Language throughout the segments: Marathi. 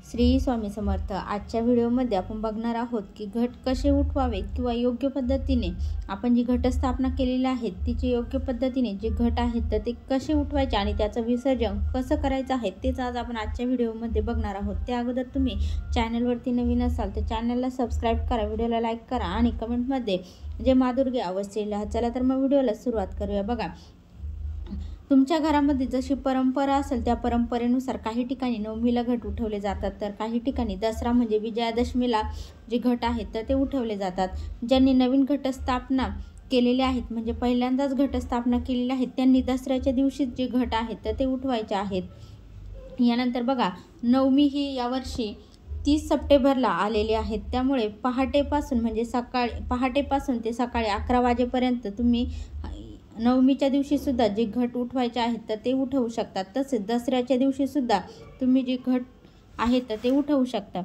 श्री स्वामी समर्थ। आजच्या व्हिडिओमध्ये आपण बघणार आहोत की घट कसे उठवावे किंवा योग्य पद्धतीने आपण जी घटस्थापना केलेली आहे तिचे योग्य पद्धतीने जे घट आहेत तर ते कसे उठवायचे आणि त्याचं विसर्जन कसं करायचं आहे तेच आज आपण आजच्या व्हिडिओमध्ये बघणार आहोत। त्या अगोदर तुम्ही चॅनलवरती नवीन असाल तर चॅनलला सबस्क्राईब करा, व्हिडिओला लाईक करा आणि कमेंटमध्ये जे माधुर्य अवश्य लिहा। चला तर मग व्हिडिओला सुरुवात करूया। बघा, तुमच्या घरामध्ये जशी परंपरा असेल त्या परंपरेनुसार काही ठिकाणी नवमीला घट उठवले जातात, तर काही ठिकाणी दसरा म्हणजे विजयादशमीला जे घट आहेत तर ते उठवले जातात। ज्यांनी नवीन घटस्थापना केलेले आहेत म्हणजे पहिल्यांदाच घटस्थापना केलेली आहे त्यांनी दसऱ्याच्या दिवशी जे घट आहेत तर ते उठवायचे आहेत। यानंतर बघा, नवमी ही यावर्षी 30 सप्टेंबरला आलेली आहेत, त्यामुळे पहाटेपासून म्हणजे पहाटेपासून ते सकाळी 11 वाजेपर्यंत तुम्ही नवमीच्या दिवशी सुद्धा जे घट उठवायचे आहेत तर ते उठवू शकतात। तसेच दसऱ्याच्या दिवशी सुद्धा तुम्ही जे घट आहेत तर ते उठवू शकता।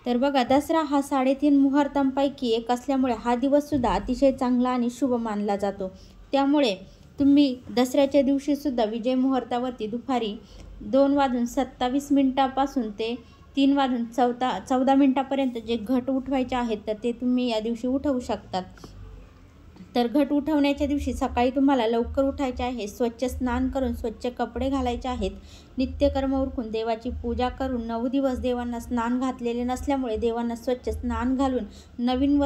तर बघा, दसरा हा 3.5 मुहूर्तांपैकी एक असल्यामुळे हा दिवस सुद्धा अतिशय चांगला आणि शुभ मानला जातो। त्यामुळे तुम्ही दसऱ्याच्या दिवशी सुद्धा विजय मुहूर्तावरती दुपारी 2:27 पासून ते 3:14 जे घट उठवायचे आहेत तर ते तुम्ही या दिवशी उठवू शकतात। तर घट उठवण्याच्या दिवशी सकाळी तुम्हाला लवकर उठायचे आहे, स्वच्छ स्नान करून स्वच्छ कपडे घालायचे आहेत, नित्यकर्म उरकून देवाची पूजा करून 9 दिवस देवांना स्नान घातलेले नसल्यामुळे देवांना स्वच्छ स्नान घालून नवीन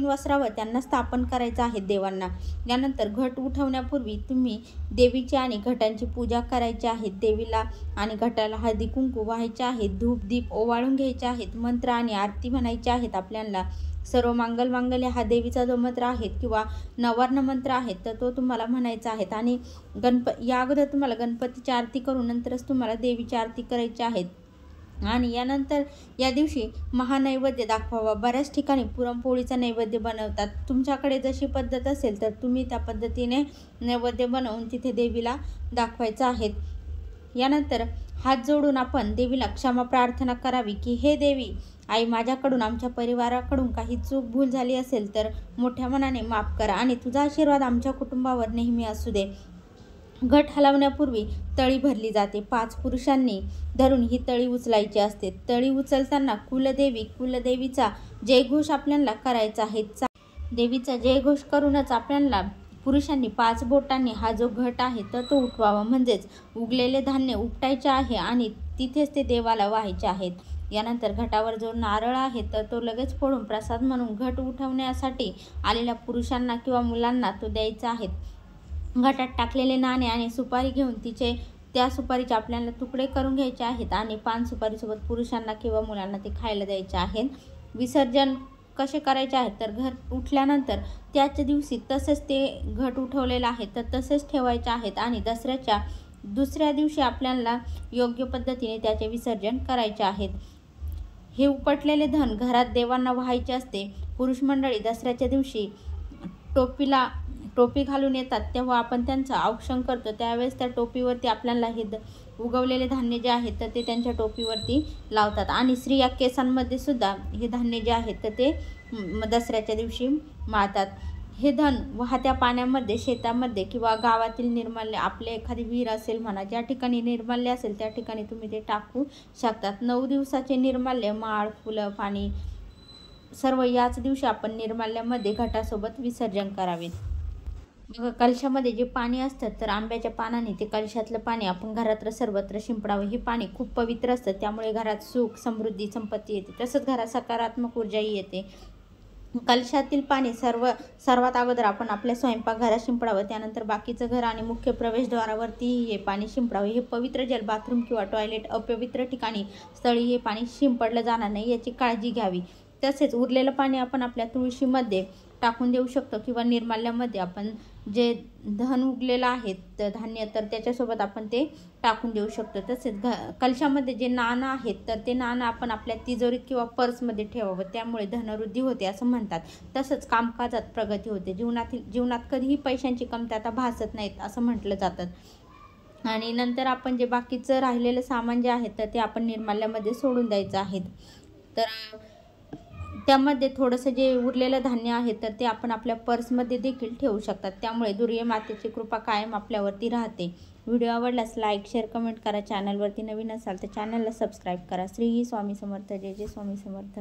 वस्त्रावर त्यांना स्थापन करायचं आहे देवांना। यानंतर घट उठवण्यापूर्वी तुम्ही देवीची आणि घटांची पूजा करायची आहे। देवीला आणि घटाला हळदी कुंकू व्हायचे आहेत, धूप दीप ओवाळून घ्यायचे आहेत, मंत्र आणि आरती म्हणायची आहेत। आपल्याला सर्व मांगल्य हा देवीचा जो मंत्र आहे किंवा नवर्ण मंत्र आहे तर तो तुम्हाला म्हणायचा आहे। आणि या अगोदर तुम्हाला गणपतीची आरती करून नंतरच तुम्हाला देवीची आरती करायची आहे। आणि यानंतर या दिवशी महानैवेद्य दाखवावा। बऱ्याच ठिकाणी पुरणपोळीचा नैवेद्य बनवतात, तुमच्याकडे जशी पद्धत असेल तर तुम्ही त्या पद्धतीने नैवेद्य बनवून तिथे देवीला दाखवायचं आहे। यानंतर हात जोडून आपण देवीला क्षमा प्रार्थना करावी की हे देवी आई, माझ्याकडून आमच्या परिवाराकडून काही चूक भूल झाली असेल तर मोठ्या मनाने माफ करा आणि तुझा आशीर्वाद आमच्या कुटुंबावर नेहमी असू दे। घट हलवण्यापूर्वी तळी भरली जाते, 5 पुरुषांनी धरून ही तळी उचलायची असते। तळी उचलताना कुलदेवीचा जयघोष आपल्याला करायचा आहे। देवीचा जयघोष करूनच आपल्याला पुरुषांनी 5 बोटांनी हा जो घट आहे तर तो उठवावा, म्हणजेच उगलेले धान्य उपटायचे आहे आणि तिथेच ते देवाला वाहायचे आहेत। यानंतर घटावर जो नारळ आहे तर तो लगेच फोडून प्रसाद म्हणून घट उठवण्यासाठी आलेल्या पुरुषांना किंवा मुलांना तो द्यायचा आहे। घटात टाकलेले नाणे आणि सुपारी घेऊन त्या सुपारीचे आपल्याला तुकडे करून घ्यायचे आहेत आणि पान सुपारीसोबत पुरुषांना किंवा मुलांना ते खायला द्यायचे आहेत। विसर्जन कसे करायचे आहे तर घट उठल्यानंतर त्याच दिवशी तसेच ते घट उठवलेलं आहे तर तसेच ठेवायचे आहेत आणि दसऱ्याच्या दुसऱ्या दिवशी आपल्याला योग्य पद्धतीने त्याचे विसर्जन करायचे आहेत। हे उपटलेले धन घरात देवांना वाहायचे असते। पुरुष मंडळी दसऱ्याच्या दिवशी टोपी घालून येतात तेव्हा आपण त्यांचं औक्षण करतो, त्यावेळेस त्या टोपीवरती आपल्याला हे उगवलेले धान्य जे आहेत तर ते त्यांच्या टोपीवरती लावतात आणि स्त्रिया केसांमध्ये सुद्धा हे धान्य जे आहेत तर ते दसऱ्याच्या दिवशी माळतात। हे धन वाहत्या पाण्यामध्ये, शेतामध्ये किंवा गावातील निर्माल्य, आपले एखादी विहीर असेल म्हणा, ज्या ठिकाणी निर्माल्य असेल त्या ठिकाणी तुम्ही ते टाकू शकतात। 9 दिवसाचे निर्माल्य, माळ, फुलं, पाणी सर्व याच दिवशी आपण निर्माल्यामध्ये घटासोबत विसर्जन करावे। बघा, कलशामध्ये जे पाणी असतं तर आंब्याच्या पानाने ते कलशातलं पाणी आपण घरात सर्वत्र शिंपडावे। हे पाणी खूप पवित्र असतं, त्यामुळे घरात सुख, समृद्धी, संपत्ती येते, तसंच घरात सकारात्मक ऊर्जाही येते। कलशातील पाणी सर्वात अगोदर आपण आपल्या स्वयंपाकघरात शिंपडावं, त्यानंतर बाकीचं घर आणि मुख्य प्रवेशद्वारावरती हे पाणी शिंपडावे। हे पवित्र जल बाथरूम किंवा टॉयलेट, अपवित्र ठिकाणी स्थळी हे पाणी शिंपडलं जाणार नाही याची काळजी घ्यावी। तसेच उरलेलं पाणी आपण आपल्या तुळशीमध्ये टाकून देऊ शकतो किंवा निर्माल्यामध्ये आपण जे धन उगलेलं आहे धान्य तर त्याच्यासोबत आपण ते टाकून देऊ शकतो। तसेच कलशामध्ये जे नाणं आहेत तर ते नाणं आपण आपल्या तिजोरीत किंवा पर्समध्ये ठेवावं, त्यामुळे धनवृद्धी होते असं म्हणतात। तसंच कामकाजात प्रगती होते, जीवनात कधीही पैशांची कमतरता भासत नाहीत असं म्हटलं जातं। आणि नंतर आपण जे बाकीचं राहिलेलं सामान जे आहे तर ते आपण निर्माल्यामध्ये सोडून द्यायचं आहे। तर त्यामध्ये थोडंसं जे उरलेलं धान्य आहे तर ते आपण आपल्या पर्समध्ये देखील ठेवू शकतात, त्यामुळे दुर्गे मातेची कृपा कायम आपल्यावरती राहते। व्हिडिओ आवडल्यास लाईक शेअर कमेंट करा. चॅनलवरती नवीन असाल तर चॅनलला सबस्क्राईब करा. श्री स्वामी समर्थ. जय जय स्वामी समर्थ.